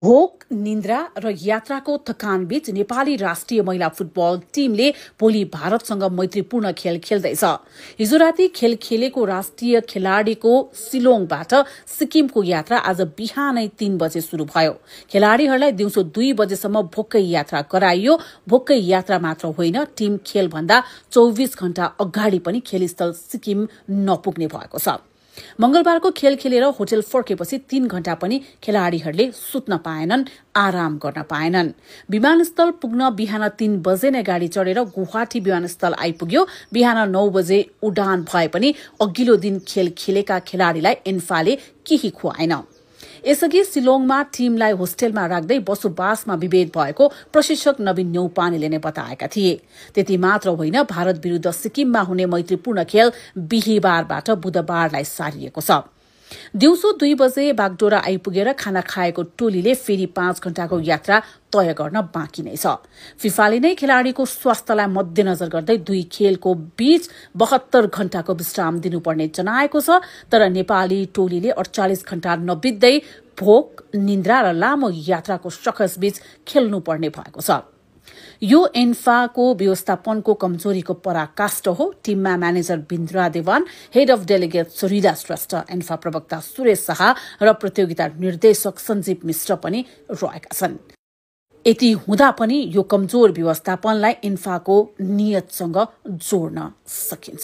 भोक, निन्द्रा र यात्राको थकानबीच नेपाली राष्ट्रिय महिला फुटबल टिमले भोलि भारतसँग मैत्रीपूर्ण खेल खेल्दैछ। हिजो राति खेल खेलेको राष्ट्रिय खेलाडीको सिलोङबाट सिक्किमको यात्रा आज बिहानै 3 बजे शुरू भयो। खेलाडीहरूलाई दिउँसो 2 बजेसम्म भोकै यात्रा गराइयो। भोकै यात्रा मात्र होइन, टिम खेलभन्दा 24 घण्टा अगाडि पनि खेलस्थल सिक्किम नपुग्ने भएको छ। मंगलबारको खेल खेलेर होटल फर्केपछि 3 घण्टा पनि खेलाडीहरूले सुत्न पाएनन्, आराम गर्न पाएनन्। विमानस्थल पुग्न बिहान 3 बजे नै गाडी चढेर गुवाहाटी विमानस्थल आइपुग्यो। बिहान 9 बजे उडान भए पनि अघिल्लो दिन खेल खेलेका खेलाडीलाई एन्फाले केही खुवाएन। यसअघि सिलोङमा टिमलाई होस्टेलमा राख्दै बसोबासमा विभेद भएको प्रशिक्षक नवीन न्यौपानेले नै बताएका थिए। त्यति मात्र होइन, भारत विरुद्ध सिक्किममा हुने मैत्रीपूर्ण खेल बिहीबारबाट बुधबारलाई सारिएको छ। दिउँसो 2 बजे बागडोरा आइपुगेर खाना खाएको टोलीले फेरि 5 घण्टाको यात्रा तय गर्न बाँकी नै छ। फिफाले नै खेलाडीको स्वास्थ्यलाई मध्यनजर गर्दै 2 खेलको बीच 72 घण्टाको विश्राम दिनुपर्ने जनाएको छ। तर नेपाली टोलीले 48 घण्टा नबित्दै भोक, निन्द्रा र लामो यात्राको सकसबीच खेल्नुपर्ने भएको छ। यो एन्फाको व्यवस्थापनको कमजोरीको पराकाष्ठ हो। टिममा manager Bindra Dewan, head of delegate Surida Shrestha, ANFA प्रवक्ता सुरेश शाह र प्रतियोगिता निर्देशक सञ्जीव मिश्र पनि रहेका छन्। यति हुँदा पनि यो कमजोर व्यवस्थापनलाई एन्फाको नियतसँग जोड्न सकिन्छ।